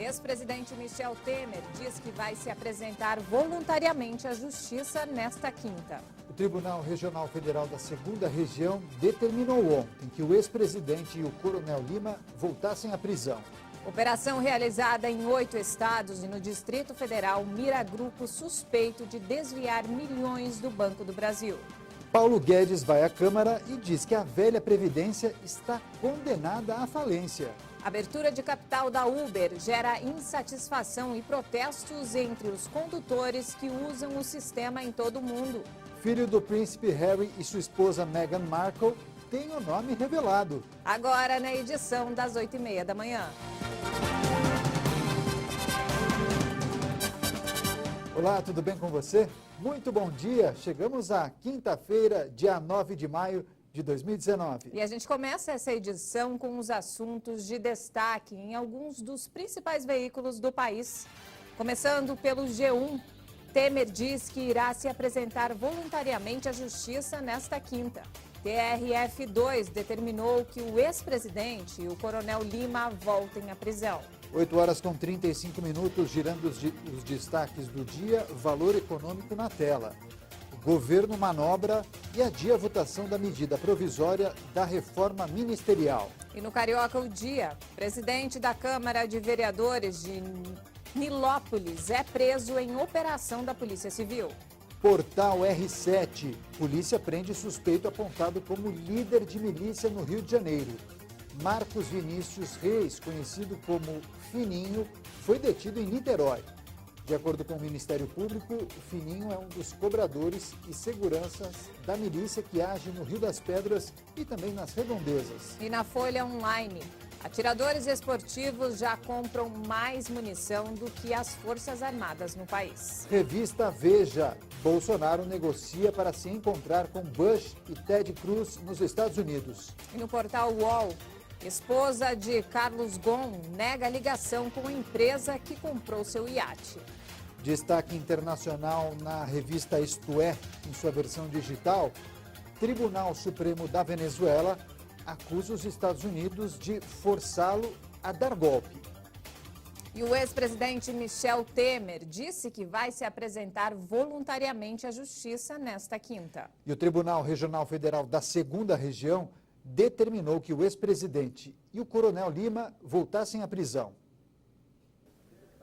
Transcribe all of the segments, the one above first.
Ex-presidente Michel Temer diz que vai se apresentar voluntariamente à Justiça nesta quinta. O Tribunal Regional Federal da 2ª Região determinou ontem que o ex-presidente e o coronel Lima voltassem à prisão. Operação realizada em 8 estados e no Distrito Federal mira grupo suspeito de desviar milhões do Banco do Brasil. Paulo Guedes vai à Câmara e diz que a velha Previdência está condenada à falência. Abertura de capital da Uber gera insatisfação e protestos entre os condutores que usam o sistema em todo o mundo. Filho do príncipe Harry e sua esposa Meghan Markle tem o nome revelado. Agora na edição das 8h30 da manhã. Olá, tudo bem com você? Muito bom dia! Chegamos à quinta-feira, dia 9 de maio de 2019. E a gente começa essa edição com os assuntos de destaque em alguns dos principais veículos do país. Começando pelo G1, Temer diz que irá se apresentar voluntariamente à Justiça nesta quinta. TRF2 determinou que o ex-presidente e o coronel Lima voltem à prisão. 8h35, girando os destaques do dia, valor econômico na tela. O governo manobra e adia a votação da medida provisória da reforma ministerial. E no Carioca o Dia, presidente da Câmara de Vereadores de Nilópolis é preso em operação da Polícia Civil. Portal R7, polícia prende suspeito apontado como líder de milícia no Rio de Janeiro. Marcos Vinícius Reis, conhecido como Fininho, foi detido em Niterói. De acordo com o Ministério Público, Fininho é um dos cobradores e seguranças da milícia que age no Rio das Pedras e também nas redondezas. E na Folha Online, atiradores esportivos já compram mais munição do que as Forças Armadas no país. Revista Veja, Bolsonaro negocia para se encontrar com Bush e Ted Cruz nos Estados Unidos. E no portal UOL, esposa de Carlos Ghosn nega ligação com a empresa que comprou seu iate. Destaque internacional na revista Isto É, em sua versão digital, Tribunal Supremo da Venezuela acusa os Estados Unidos de forçá-lo a dar golpe. E o ex-presidente Michel Temer disse que vai se apresentar voluntariamente à Justiça nesta quinta. E o Tribunal Regional Federal da 2ª Região determinou que o ex-presidente e o coronel Lima voltassem à prisão.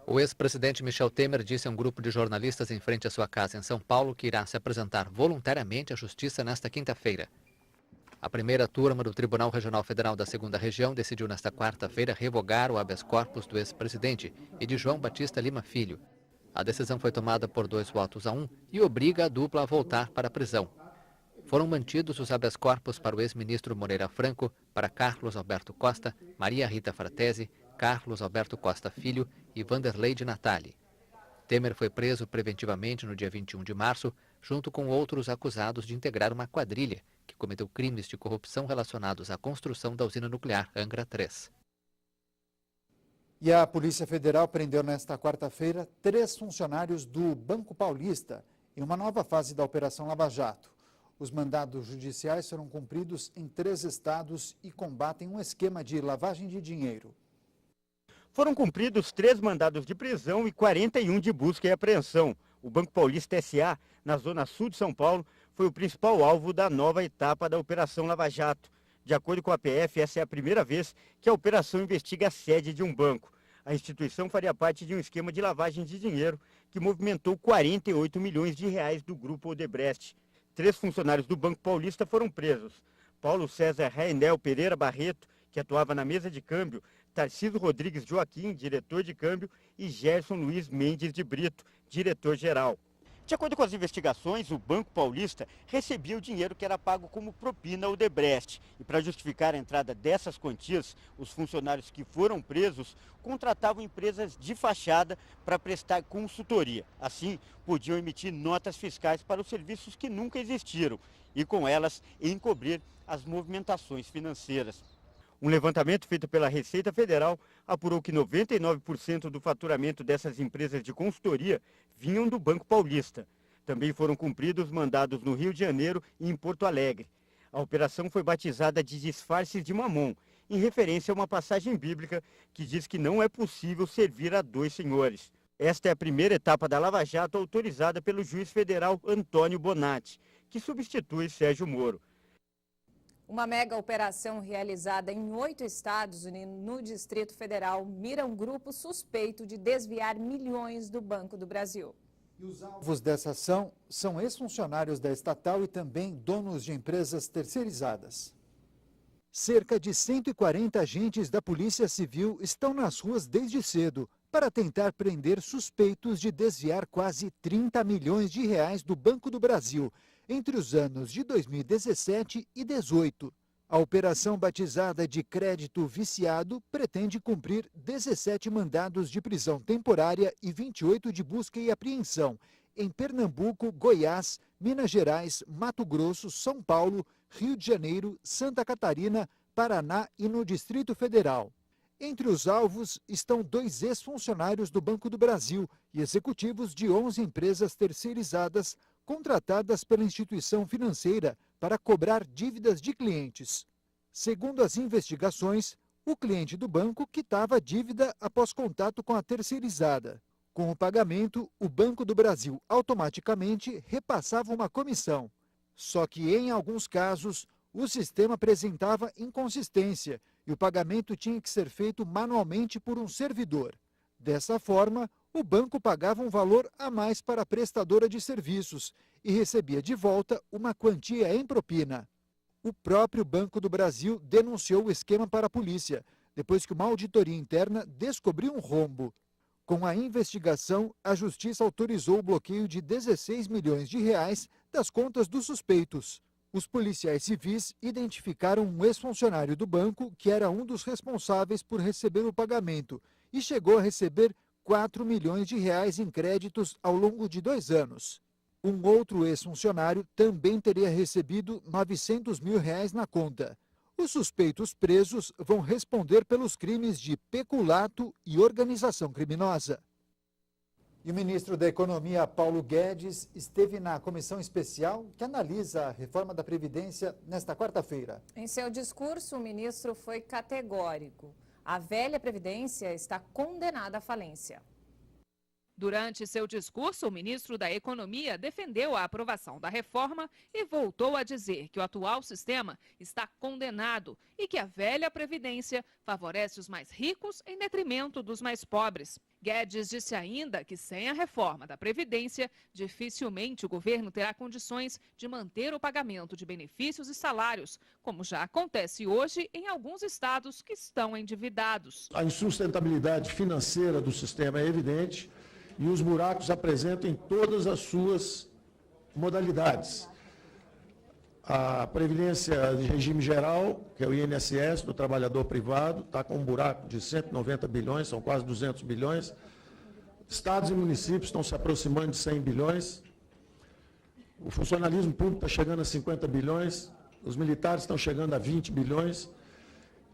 O ex-presidente Michel Temer disse a um grupo de jornalistas em frente à sua casa em São Paulo que irá se apresentar voluntariamente à Justiça nesta quinta-feira. A primeira turma do Tribunal Regional Federal da 2ª Região decidiu nesta quarta-feira revogar o habeas corpus do ex-presidente e de João Batista Lima Filho. A decisão foi tomada por 2-1 e obriga a dupla a voltar para a prisão. Foram mantidos os habeas corpus para o ex-ministro Moreira Franco, para Carlos Alberto Costa, Maria Rita Fratesi, Carlos Alberto Costa Filho e Vanderlei de Natali. Temer foi preso preventivamente no dia 21 de março, junto com outros acusados de integrar uma quadrilha que cometeu crimes de corrupção relacionados à construção da usina nuclear Angra 3. E a Polícia Federal prendeu nesta quarta-feira 3 funcionários do Banco Paulista em uma nova fase da Operação Lava Jato. Os mandados judiciais foram cumpridos em 3 estados e combatem um esquema de lavagem de dinheiro. Foram cumpridos 3 mandados de prisão e 41 de busca e apreensão. O Banco Paulista S.A., na zona sul de São Paulo, foi o principal alvo da nova etapa da Operação Lava Jato. De acordo com a PF, essa é a primeira vez que a operação investiga a sede de um banco. A instituição faria parte de um esquema de lavagem de dinheiro que movimentou 48 milhões de reais do grupo Odebrecht. 3 funcionários do Banco Paulista foram presos. Paulo César Rainel Pereira Barreto, que atuava na mesa de câmbio, Tarcísio Rodrigues Joaquim, diretor de câmbio, e Gerson Luiz Mendes de Brito, diretor-geral. De acordo com as investigações, o Banco Paulista recebia o dinheiro que era pago como propina ao Odebrecht. E para justificar a entrada dessas quantias, os funcionários que foram presos contratavam empresas de fachada para prestar consultoria. Assim, podiam emitir notas fiscais para os serviços que nunca existiram e, com elas, encobrir as movimentações financeiras. Um levantamento feito pela Receita Federal apurou que 99% do faturamento dessas empresas de consultoria vinham do Banco Paulista. Também foram cumpridos mandados no Rio de Janeiro e em Porto Alegre. A operação foi batizada de disfarces de mamon em referência a uma passagem bíblica que diz que não é possível servir a dois senhores. Esta é a primeira etapa da Lava Jato autorizada pelo juiz federal Antônio Bonatti, que substitui Sérgio Moro. Uma mega operação realizada em 8 estados e no Distrito Federal mira um grupo suspeito de desviar milhões do Banco do Brasil. E os alvos dessa ação são ex-funcionários da estatal e também donos de empresas terceirizadas. Cerca de 140 agentes da Polícia Civil estão nas ruas desde cedo para tentar prender suspeitos de desviar quase 30 milhões de reais do Banco do Brasil entre os anos de 2017 e 2018. A operação, batizada de Crédito Viciado, pretende cumprir 17 mandados de prisão temporária e 28 de busca e apreensão em Pernambuco, Goiás, Minas Gerais, Mato Grosso, São Paulo, Rio de Janeiro, Santa Catarina, Paraná e no Distrito Federal. Entre os alvos estão 2 ex-funcionários do Banco do Brasil e executivos de 11 empresas terceirizadas contratadas pela instituição financeira para cobrar dívidas de clientes. Segundo as investigações, o cliente do banco quitava a dívida após contato com a terceirizada. Com o pagamento, o Banco do Brasil automaticamente repassava uma comissão. Só que, em alguns casos, o sistema apresentava inconsistência e o pagamento tinha que ser feito manualmente por um servidor. Dessa forma, o banco pagava um valor a mais para a prestadora de serviços e recebia de volta uma quantia em propina. O próprio Banco do Brasil denunciou o esquema para a polícia, depois que uma auditoria interna descobriu um rombo. Com a investigação, a Justiça autorizou o bloqueio de 16 milhões de reais das contas dos suspeitos. Os policiais civis identificaram um ex-funcionário do banco que era um dos responsáveis por receber o pagamento e chegou a receber 4 milhões de reais em créditos ao longo de 2 anos. Um outro ex-funcionário também teria recebido 900 mil reais na conta. Os suspeitos presos vão responder pelos crimes de peculato e organização criminosa. E o ministro da Economia, Paulo Guedes, esteve na comissão especial que analisa a reforma da Previdência nesta quarta-feira. Em seu discurso, o ministro foi categórico. A velha Previdência está condenada à falência. Durante seu discurso, o ministro da Economia defendeu a aprovação da reforma e voltou a dizer que o atual sistema está condenado e que a velha Previdência favorece os mais ricos em detrimento dos mais pobres. Guedes disse ainda que sem a reforma da Previdência, dificilmente o governo terá condições de manter o pagamento de benefícios e salários, como já acontece hoje em alguns estados que estão endividados. A insustentabilidade financeira do sistema é evidente e os buracos apresentam em todas as suas modalidades. A Previdência de regime geral, que é o INSS do trabalhador privado, está com um buraco de 190 bilhões, são quase 200 bilhões. Estados e municípios estão se aproximando de 100 bilhões. O funcionalismo público está chegando a 50 bilhões. Os militares estão chegando a 20 bilhões.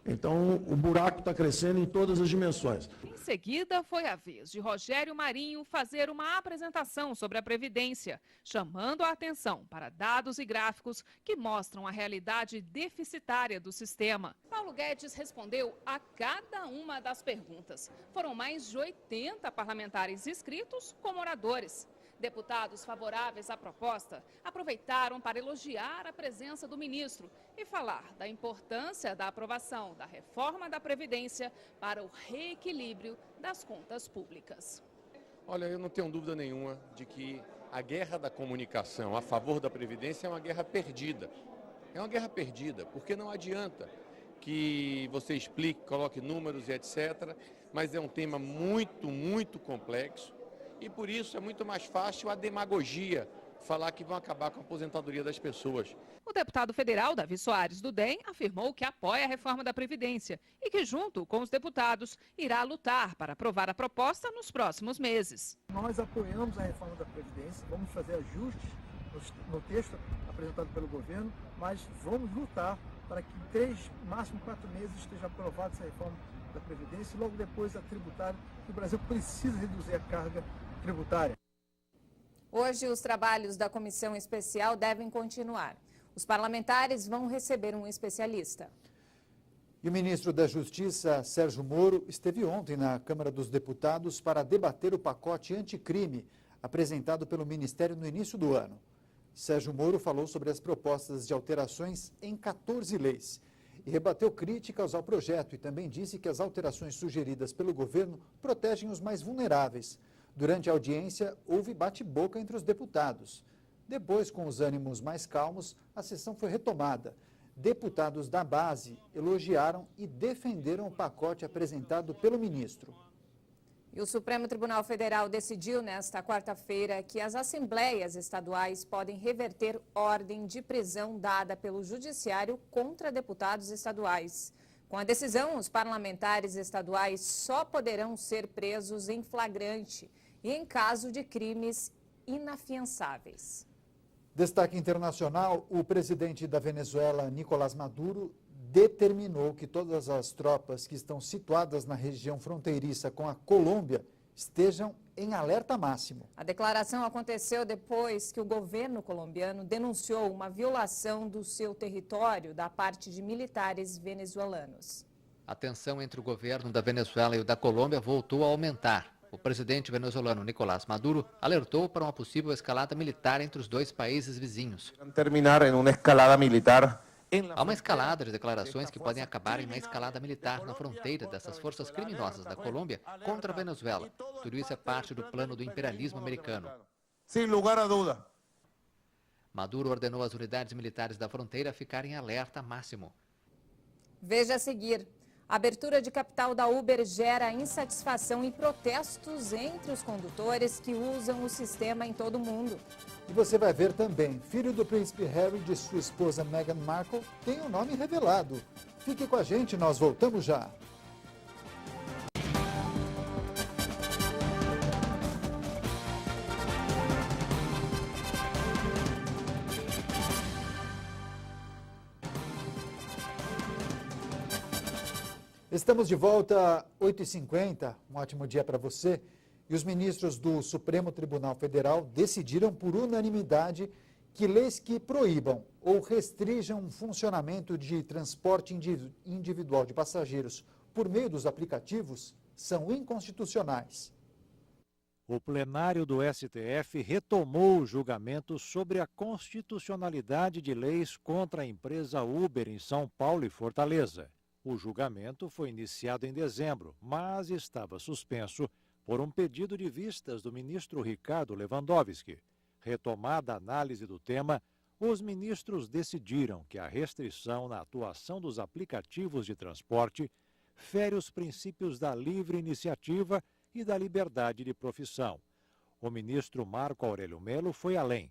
Então, o buraco está crescendo em todas as dimensões. Em seguida, foi a vez de Rogério Marinho fazer uma apresentação sobre a Previdência, chamando a atenção para dados e gráficos que mostram a realidade deficitária do sistema. Paulo Guedes respondeu a cada uma das perguntas. Foram mais de 80 parlamentares inscritos como oradores. Deputados favoráveis à proposta aproveitaram para elogiar a presença do ministro e falar da importância da aprovação da reforma da Previdência para o reequilíbrio das contas públicas. Olha, eu não tenho dúvida nenhuma de que a guerra da comunicação a favor da Previdência é uma guerra perdida. É uma guerra perdida, porque não adianta que você explique, coloque números e etc., mas é um tema muito complexo. E por isso é muito mais fácil a demagogia falar que vão acabar com a aposentadoria das pessoas. O deputado federal Davi Soares, do DEM, afirmou que apoia a reforma da Previdência e que, junto com os deputados, irá lutar para aprovar a proposta nos próximos meses. Nós apoiamos a reforma da Previdência, vamos fazer ajustes no texto apresentado pelo governo, mas vamos lutar para que em 3, máximo 4 meses esteja aprovada essa reforma da Previdência e logo depois a tributária, que o Brasil precisa reduzir a carga tributária. Hoje, os trabalhos da comissão especial devem continuar. Os parlamentares vão receber um especialista. E o ministro da Justiça, Sérgio Moro, esteve ontem na Câmara dos Deputados para debater o pacote anticrime apresentado pelo Ministério no início do ano. Sérgio Moro falou sobre as propostas de alterações em 14 leis e rebateu críticas ao projeto e também disse que as alterações sugeridas pelo governo protegem os mais vulneráveis. Durante a audiência, houve bate-boca entre os deputados. Depois, com os ânimos mais calmos, a sessão foi retomada. Deputados da base elogiaram e defenderam o pacote apresentado pelo ministro. E o Supremo Tribunal Federal decidiu nesta quarta-feira que as assembleias estaduais podem reverter ordem de prisão dada pelo Judiciário contra deputados estaduais. Com a decisão, os parlamentares estaduais só poderão ser presos em flagrante e em caso de crimes inafiançáveis. Destaque internacional, o presidente da Venezuela, Nicolás Maduro, determinou que todas as tropas que estão situadas na região fronteiriça com a Colômbia estejam em alerta máximo. A declaração aconteceu depois que o governo colombiano denunciou uma violação do seu território da parte de militares venezuelanos. A tensão entre o governo da Venezuela e o da Colômbia voltou a aumentar. O presidente venezuelano Nicolás Maduro alertou para uma possível escalada militar entre os dois países vizinhos. Terminar em uma escalada militar. Há uma escalada de declarações que podem acabar em uma escalada militar na fronteira dessas forças criminosas da Colômbia contra a Venezuela. Tudo isso é parte do plano do imperialismo americano. Sem lugar a dúvida. Maduro ordenou às unidades militares da fronteira ficarem em alerta máximo. Veja a seguir. A abertura de capital da Uber gera insatisfação e protestos entre os condutores que usam o sistema em todo o mundo. E você vai ver também, filho do príncipe Harry e de sua esposa Meghan Markle tem o nome revelado. Fique com a gente, nós voltamos já. Estamos de volta, 8h50, um ótimo dia para você. E os ministros do Supremo Tribunal Federal decidiram por unanimidade que leis que proíbam ou restringam o funcionamento de transporte individual de passageiros por meio dos aplicativos são inconstitucionais. O plenário do STF retomou o julgamento sobre a constitucionalidade de leis contra a empresa Uber em São Paulo e Fortaleza. O julgamento foi iniciado em dezembro, mas estava suspenso por um pedido de vistas do ministro Ricardo Lewandowski. Retomada a análise do tema, os ministros decidiram que a restrição na atuação dos aplicativos de transporte fere os princípios da livre iniciativa e da liberdade de profissão. O ministro Marco Aurélio Mello foi além.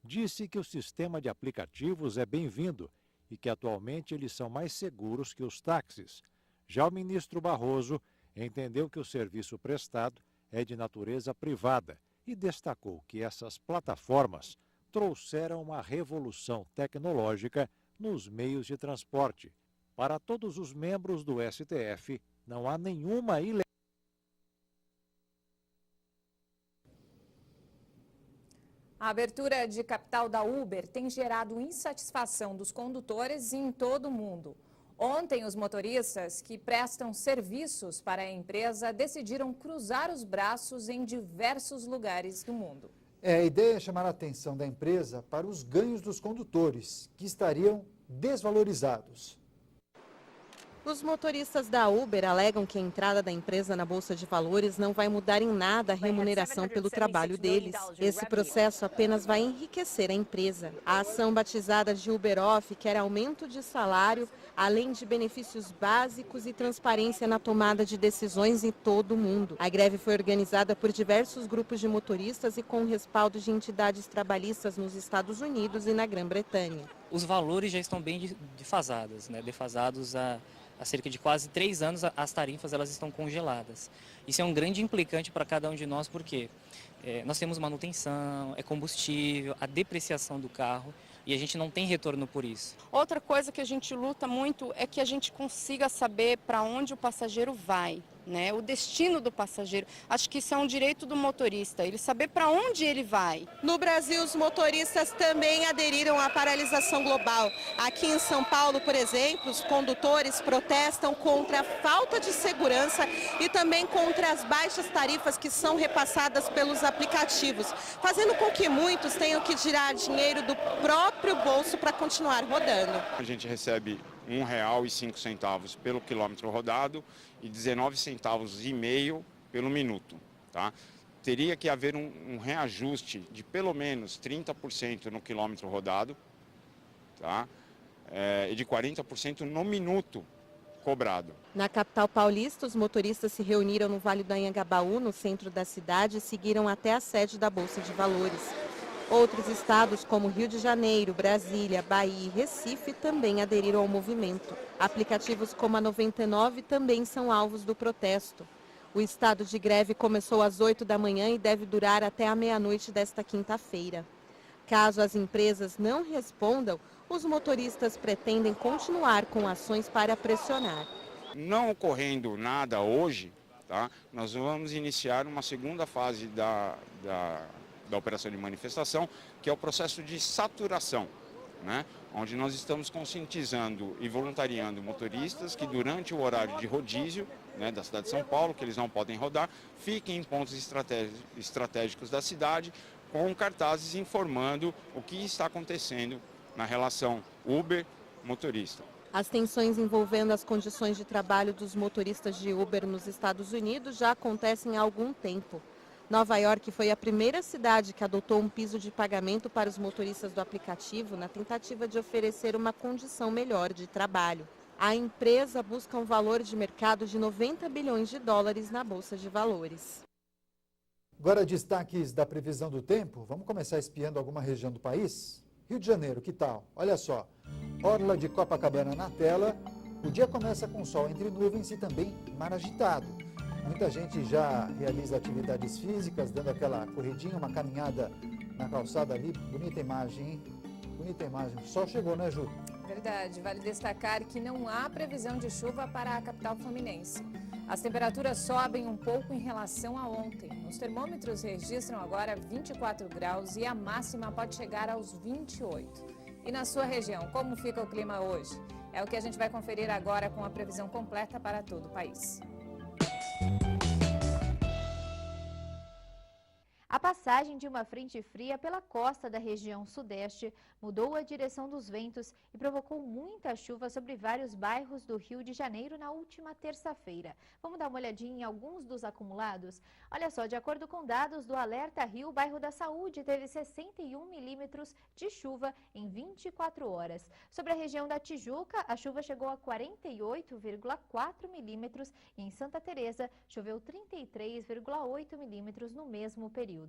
Disse que o sistema de aplicativos é bem-vindo e que atualmente eles são mais seguros que os táxis. Já o ministro Barroso entendeu que o serviço prestado é de natureza privada e destacou que essas plataformas trouxeram uma revolução tecnológica nos meios de transporte. Para todos os membros do STF, não há nenhuma ilegalidade. A abertura de capital da Uber tem gerado insatisfação dos condutores em todo o mundo. Ontem, os motoristas que prestam serviços para a empresa decidiram cruzar os braços em diversos lugares do mundo. A ideia é chamar a atenção da empresa para os ganhos dos condutores, que estariam desvalorizados. Os motoristas da Uber alegam que a entrada da empresa na Bolsa de Valores não vai mudar em nada a remuneração pelo trabalho deles. Esse processo apenas vai enriquecer a empresa. A ação batizada de Uber Off quer aumento de salário, além de benefícios básicos e transparência na tomada de decisões em todo o mundo. A greve foi organizada por diversos grupos de motoristas e com respaldo de entidades trabalhistas nos Estados Unidos e na Grã-Bretanha. Os valores já estão bem defasados, defasados há cerca de quase 3 anos. As tarifas elas estão congeladas. Isso é um grande implicante para cada um de nós, porque nós temos manutenção, é combustível, a depreciação do carro, e a gente não tem retorno por isso. Outra coisa que a gente luta muito é que a gente consiga saber para onde o passageiro vai. né, o destino do passageiro. Acho que isso é um direito do motorista, ele saber para onde ele vai. No Brasil, os motoristas também aderiram à paralisação global. Aqui em São Paulo, por exemplo, os condutores protestam contra a falta de segurança e também contra as baixas tarifas que são repassadas pelos aplicativos, fazendo com que muitos tenham que tirar dinheiro do próprio bolso para continuar rodando. A gente recebe R$ 1,05 pelo quilômetro rodado e 19 centavos e meio pelo minuto, tá? Teria que haver um reajuste de pelo menos 30% no quilômetro rodado, tá? E de 40% no minuto cobrado. Na capital paulista, os motoristas se reuniram no Vale do Anhangabaú, no centro da cidade, e seguiram até a sede da Bolsa de Valores. Outros estados, como Rio de Janeiro, Brasília, Bahia e Recife, também aderiram ao movimento. Aplicativos como a 99 também são alvos do protesto. O estado de greve começou às 8 da manhã e deve durar até a meia-noite desta quinta-feira. Caso as empresas não respondam, os motoristas pretendem continuar com ações para pressionar. Não ocorrendo nada hoje, tá? Nós vamos iniciar uma segunda fase da operação de manifestação, que é o processo de saturação, né? Onde nós estamos conscientizando e voluntariando motoristas que durante o horário de rodízio, né, da cidade de São Paulo, que eles não podem rodar, fiquem em pontos estratégicos da cidade com cartazes informando o que está acontecendo na relação Uber-motorista. As tensões envolvendo as condições de trabalho dos motoristas de Uber nos Estados Unidos já acontecem há algum tempo. Nova York foi a primeira cidade que adotou um piso de pagamento para os motoristas do aplicativo na tentativa de oferecer uma condição melhor de trabalho. A empresa busca um valor de mercado de 90 bilhões de dólares na Bolsa de Valores. Agora, destaques da previsão do tempo. Vamos começar espiando alguma região do país? Rio de Janeiro, que tal? Olha só, orla de Copacabana na tela. O dia começa com sol entre nuvens e também mar agitado. Muita gente já realiza atividades físicas, dando aquela corridinha, uma caminhada na calçada ali. Bonita imagem, hein? Bonita imagem. O sol chegou, né, Ju? Verdade. Vale destacar que não há previsão de chuva para a capital fluminense. As temperaturas sobem um pouco em relação a ontem. Os termômetros registram agora 24 graus e a máxima pode chegar aos 28. E na sua região, como fica o clima hoje? É o que a gente vai conferir agora com a previsão completa para todo o país. A passagem de uma frente fria pela costa da região sudeste mudou a direção dos ventos e provocou muita chuva sobre vários bairros do Rio de Janeiro na última terça-feira. Vamos dar uma olhadinha em alguns dos acumulados? Olha só, de acordo com dados do Alerta Rio, o bairro da Saúde teve 61 milímetros de chuva em 24 horas. Sobre a região da Tijuca, a chuva chegou a 48,4 milímetros e em Santa Teresa choveu 33,8 milímetros no mesmo período.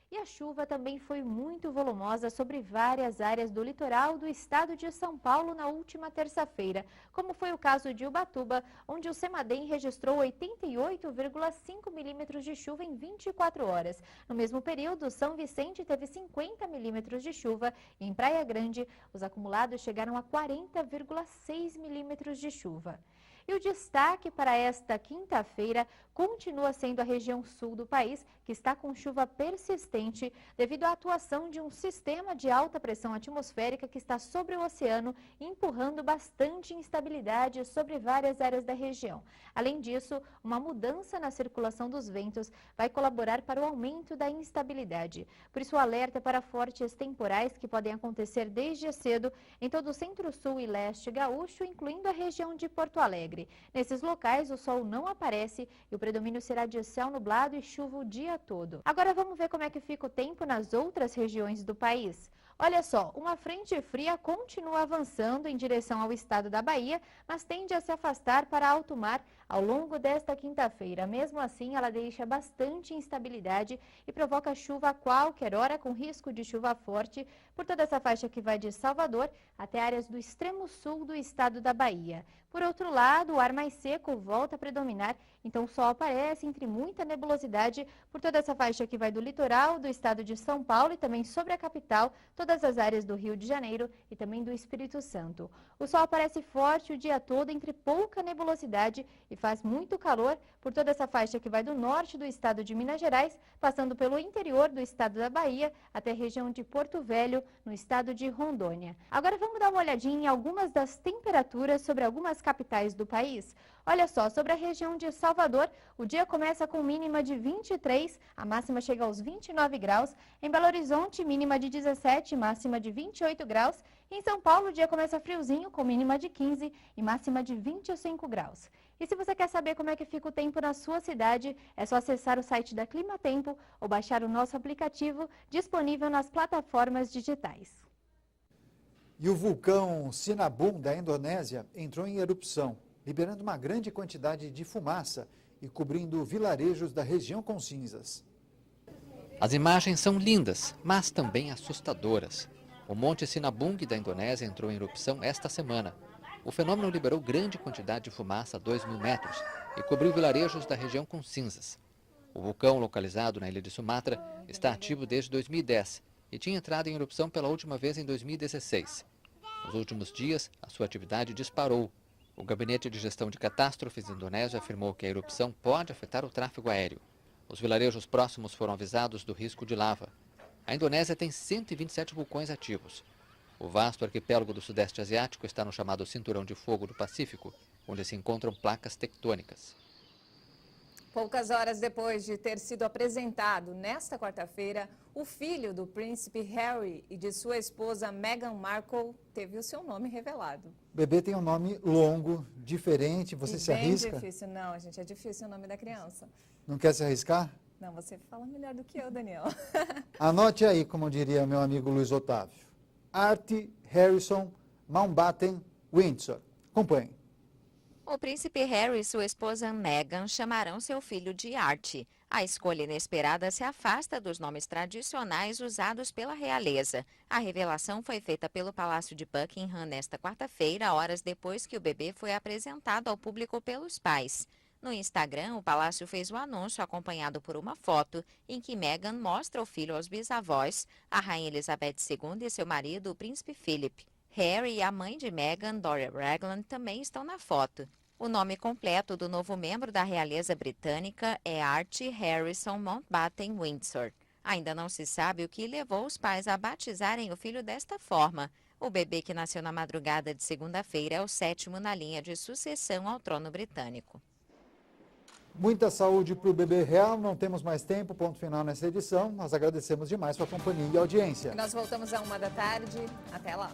E a chuva também foi muito volumosa sobre várias áreas do litoral do estado de São Paulo na última terça-feira, como foi o caso de Ubatuba, onde o Semadem registrou 88,5 milímetros de chuva em 24 horas. No mesmo período, São Vicente teve 50 milímetros de chuva e em Praia Grande, os acumulados chegaram a 40,6 milímetros de chuva. E o destaque para esta quinta-feira continua sendo a região sul do país, que está com chuva persistente devido à atuação de um sistema de alta pressão atmosférica que está sobre o oceano, empurrando bastante instabilidade sobre várias áreas da região. Além disso, uma mudança na circulação dos ventos vai colaborar para o aumento da instabilidade. Por isso, o alerta é para fortes temporais que podem acontecer desde cedo em todo o centro-sul e leste gaúcho, incluindo a região de Porto Alegre. Nesses locais, o sol não aparece e o predomínio será de céu nublado e chuva o dia todo. Agora vamos ver como é que fica o tempo nas outras regiões do país. Olha só, uma frente fria continua avançando em direção ao estado da Bahia, mas tende a se afastar para alto mar ao longo desta quinta-feira. Mesmo assim, ela deixa bastante instabilidade e provoca chuva a qualquer hora, com risco de chuva forte por toda essa faixa que vai de Salvador até áreas do extremo sul do estado da Bahia. Por outro lado, o ar mais seco volta a predominar, então o sol aparece entre muita nebulosidade por toda essa faixa que vai do litoral do estado de São Paulo e também sobre a capital, toda todas as áreas do Rio de Janeiro e também do Espírito Santo. O sol aparece forte o dia todo entre pouca nebulosidade e faz muito calor por toda essa faixa que vai do norte do estado de Minas Gerais, passando pelo interior do estado da Bahia até a região de Porto Velho, no estado de Rondônia. Agora vamos dar uma olhadinha em algumas das temperaturas sobre algumas capitais do país. Olha só, sobre a região de Salvador, o dia começa com mínima de 23, a máxima chega aos 29 graus. Em Belo Horizonte, mínima de 17, máxima de 28 graus. Em São Paulo, o dia começa friozinho, com mínima de 15 e máxima de 25 graus. E se você quer saber como é que fica o tempo na sua cidade, é só acessar o site da Climatempo ou baixar o nosso aplicativo disponível nas plataformas digitais. E o vulcão Sinabung, da Indonésia, entrou em erupção, liberando uma grande quantidade de fumaça e cobrindo vilarejos da região com cinzas. As imagens são lindas, mas também assustadoras. O Monte Sinabung da Indonésia entrou em erupção esta semana. O fenômeno liberou grande quantidade de fumaça a 2.000 metros e cobriu vilarejos da região com cinzas. O vulcão, localizado na ilha de Sumatra, está ativo desde 2010 e tinha entrado em erupção pela última vez em 2016. Nos últimos dias, a sua atividade disparou. O Gabinete de Gestão de Catástrofes indonésio afirmou que a erupção pode afetar o tráfego aéreo. Os vilarejos próximos foram avisados do risco de lava. A Indonésia tem 127 vulcões ativos. O vasto arquipélago do Sudeste Asiático está no chamado Cinturão de Fogo do Pacífico, onde se encontram placas tectônicas. Poucas horas depois de ter sido apresentado nesta quarta-feira, o filho do príncipe Harry e de sua esposa Meghan Markle teve o seu nome revelado. O bebê tem um nome longo, diferente, você se arrisca? Bem difícil, não, gente, é difícil o nome da criança. Não quer se arriscar? Não, você fala melhor do que eu, Daniel. Anote aí, como diria meu amigo Luiz Otávio. Artie Harrison Mountbatten Windsor. Acompanhe. O príncipe Harry e sua esposa Meghan chamarão seu filho de Artie. A escolha inesperada se afasta dos nomes tradicionais usados pela realeza. A revelação foi feita pelo Palácio de Buckingham nesta quarta-feira, horas depois que o bebê foi apresentado ao público pelos pais. No Instagram, o palácio fez o anúncio acompanhado por uma foto em que Meghan mostra o filho aos bisavós, a rainha Elizabeth II e seu marido, o príncipe Philip. Harry e a mãe de Meghan, Doria Ragland, também estão na foto. O nome completo do novo membro da realeza britânica é Artie Harrison Mountbatten Windsor. Ainda não se sabe o que levou os pais a batizarem o filho desta forma. O bebê, que nasceu na madrugada de segunda-feira, é o 7º na linha de sucessão ao trono britânico. Muita saúde para o bebê real, não temos mais tempo, ponto final nessa edição. Nós agradecemos demais sua companhia e audiência. E nós voltamos à 1 da tarde. Até lá.